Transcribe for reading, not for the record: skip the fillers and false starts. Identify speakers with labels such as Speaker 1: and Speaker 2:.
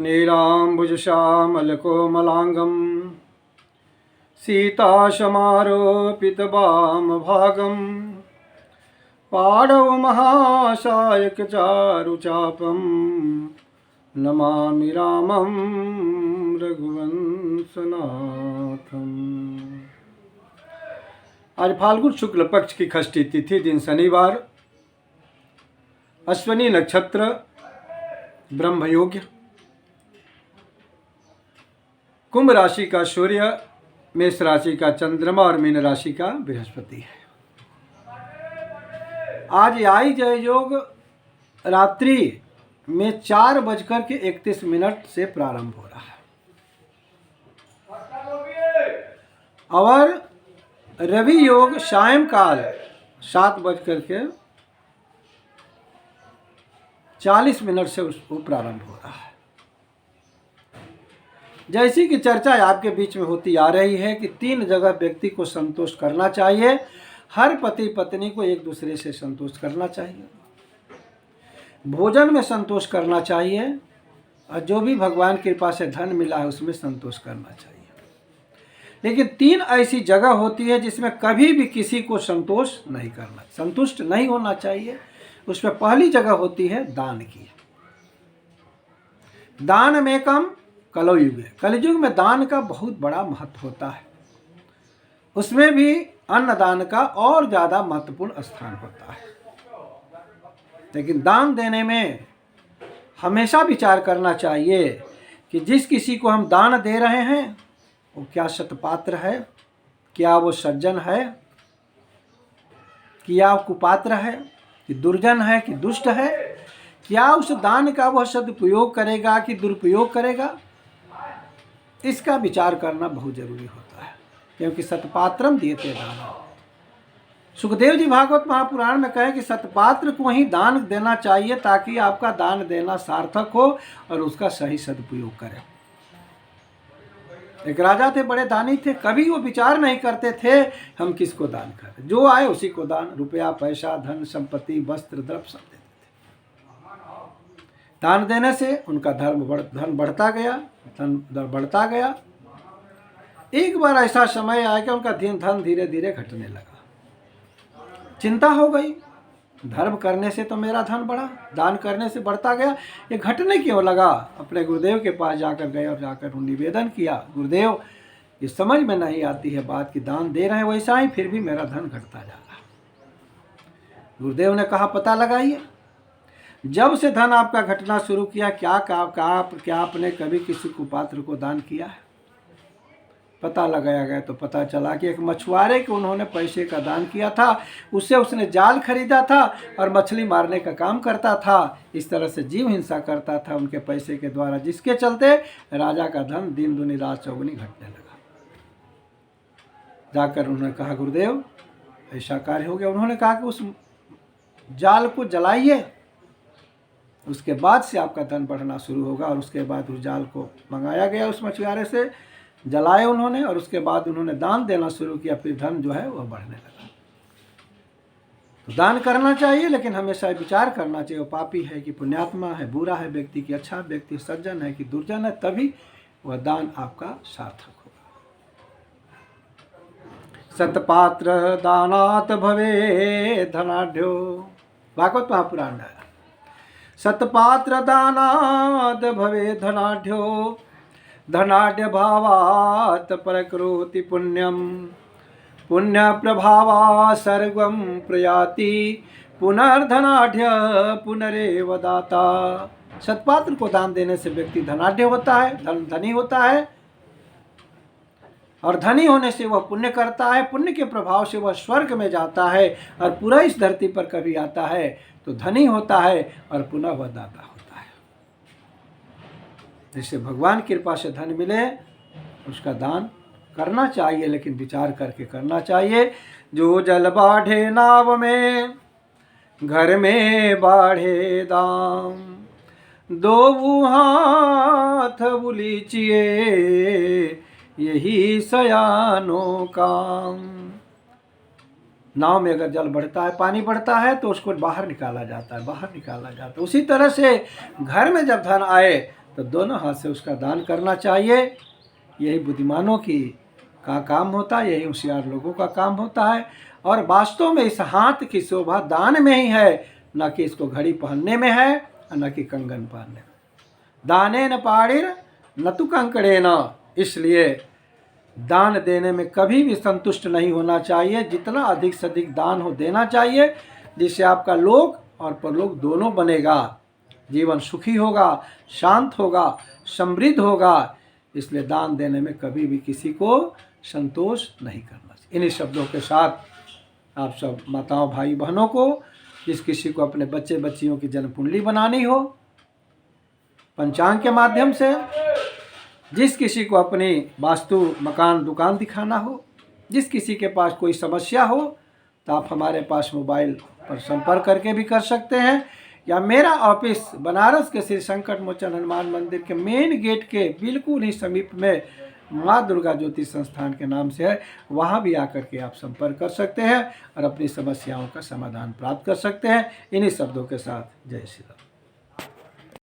Speaker 1: नीलाम्बुजश्यामलकोमलाङ्गं सीताशमारोपितवामभागं पाणवमहासायकचारुचापं नमामि रामं रघुवंशनाथम्। आज फाल्गुन शुक्ल पक्ष की षष्ठी तिथि, दिन शनिवार, अश्विनी नक्षत्र, ब्रह्मयोग्य, कुंभ राशि का सूर्य, मेष राशि का चंद्रमा और मीन राशि का बृहस्पति है। आज आई जय योग रात्रि में 4:31 से प्रारंभ हो रहा है और रवि योग सायंकाल 7:40 से उसको प्रारंभ हो रहा है। जैसी कि चर्चा आपके बीच में होती आ रही है कि 3 जगह व्यक्ति को संतोष करना चाहिए। हर पति पत्नी को एक दूसरे से संतोष करना चाहिए, भोजन में संतोष करना चाहिए और जो भी भगवान की कृपा से धन मिला है उसमें संतोष करना चाहिए। लेकिन 3 ऐसी जगह होती है जिसमें कभी भी किसी को संतोष नहीं करना, संतुष्ट नहीं होना चाहिए। उसमें पहली जगह होती है दान की। दान में कम कलयुग है। कलयुग में दान का बहुत बड़ा महत्व होता है। उसमें भी अन्नदान का और ज़्यादा महत्वपूर्ण स्थान होता है। लेकिन दान देने में हमेशा विचार करना चाहिए कि जिस किसी को हम दान दे रहे हैं वो क्या सत्पात्र है, क्या वो सज्जन है, क्या कुपात्र है, कि दुर्जन है, कि दुष्ट है, क्या उस दान का वह सदुपयोग करेगा कि दुरुपयोग करेगा, इसका विचार करना बहुत जरूरी होता है। क्योंकि सतपात्रम दीयते दान। सुखदेव जी भागवत महापुराण में कहे कि सतपात्र को ही दान देना चाहिए ताकि आपका दान देना सार्थक हो और उसका सही सदुपयोग करे। एक राजा थे, बड़े दानी थे, कभी वो विचार नहीं करते थे हम किसको दान करें, जो आए उसी को दान, रुपया पैसा धन संपत्ति वस्त्र द्रव्य सब देते थे। दान देने से उनका धन बढ़ता गया, धन बढ़ता गया। एक बार ऐसा समय आया कि उनका धन धीरे धीरे घटने लगा। चिंता हो गई, धर्म करने से तो मेरा धन बढ़ा, दान करने से बढ़ता गया, ये घटने क्यों लगा। अपने गुरुदेव के पास जाकर गए और जाकर निवेदन किया, गुरुदेव ये समझ में नहीं आती है बात कि दान दे रहे हैं वैसा ही फिर भी मेरा धन घटता जा रहा। गुरुदेव ने कहा पता लगाइए, जब से धन आपका घटना शुरू किया क्या आपने कभी किसी कुपात्र को दान किया है। पता लगाया गया तो पता चला कि एक मछुआरे को उन्होंने पैसे का दान किया था। उससे उसने जाल खरीदा था और मछली मारने का काम करता था। इस तरह से जीव हिंसा करता था उनके पैसे के द्वारा, जिसके चलते राजा का धन दिन दुनी रात चौगुनी घटने लगा। जाकर उन्होंने कहा गुरुदेव ऐसा कार्य हो गया। उन्होंने कहा कि उस जाल को जलाइए, उसके बाद से आपका धन बढ़ना शुरू होगा। और उसके बाद उस जाल को मंगाया गया, उस मछुआरे से जलाए उन्होंने और उसके बाद उन्होंने दान देना शुरू किया। फिर धन जो है वह बढ़ने लगा। तो दान करना चाहिए, लेकिन हमेशा विचार करना चाहिए वो पापी है कि पुण्यात्मा है, बुरा है व्यक्ति कि अच्छा व्यक्ति, सज्जन है कि दुर्जन है, तभी वह दान आपका सार्थक होगा। सतपात्र दानात भवे धनाढ्यो, भागवत महापुराण है। सतपात्र दानात भवे धनाढ्यो, धनाढ्य भावात परकरोति पुण्यम, पुण्य प्रभावा सर्वं प्रयाति, पुनर्धनाढ्य पुनरेव दाता। सतपात्र को दान देने से व्यक्ति धनाढ्य होता है, धनी होता है, और धनी होने से वह पुण्य करता है। पुण्य के प्रभाव से वह स्वर्ग में जाता है और पूरा इस धरती पर कभी आता है तो धनी होता है और पुनः वह दाता होता है। जिससे भगवान की कृपा से धन मिले उसका दान करना चाहिए, लेकिन विचार करके करना चाहिए। जो जल बाढ़े नाव में घर में बाढ़े दाम, दो हाथ बुलीचिए यही सयानो काम। नाव में अगर जल बढ़ता है, पानी बढ़ता है तो उसको बाहर निकाला जाता है, बाहर निकाला जाता है। उसी तरह से घर में जब धन आए तो दोनों हाथ से उसका दान करना चाहिए। यही बुद्धिमानों का काम होता है, यही होशियार लोगों का काम होता है। और वास्तव में इस हाथ की शोभा दान में ही है, न कि इसको घड़ी पहनने में है और न कि कंगन पहनने में। दाने न पाड़िर न तु कंकड़े न, इसलिए दान देने में कभी भी संतुष्ट नहीं होना चाहिए। जितना अधिक से अधिक दान हो देना चाहिए, जिससे आपका लोक और परलोक दोनों बनेगा, जीवन सुखी होगा, शांत होगा, समृद्ध होगा। इसलिए दान देने में कभी भी किसी को संतोष नहीं करना चाहिए। इन्हीं शब्दों के साथ आप सब माताओं भाई बहनों को, जिस किसी को अपने बच्चे बच्चियों की जन्म कुंडली बनानी हो पंचांग के माध्यम से, जिस किसी को अपनी वास्तु मकान दुकान दिखाना हो, जिस किसी के पास कोई समस्या हो, तो आप हमारे पास मोबाइल पर संपर्क करके भी कर सकते हैं, या मेरा ऑफिस बनारस के श्री संकट मोचन हनुमान मंदिर के मेन गेट के बिल्कुल ही समीप में माँ दुर्गा ज्योति संस्थान के नाम से है, वहाँ भी आकर के आप संपर्क कर सकते हैं और अपनी समस्याओं का समाधान प्राप्त कर सकते हैं। इन्हीं शब्दों के साथ जय श्री राम।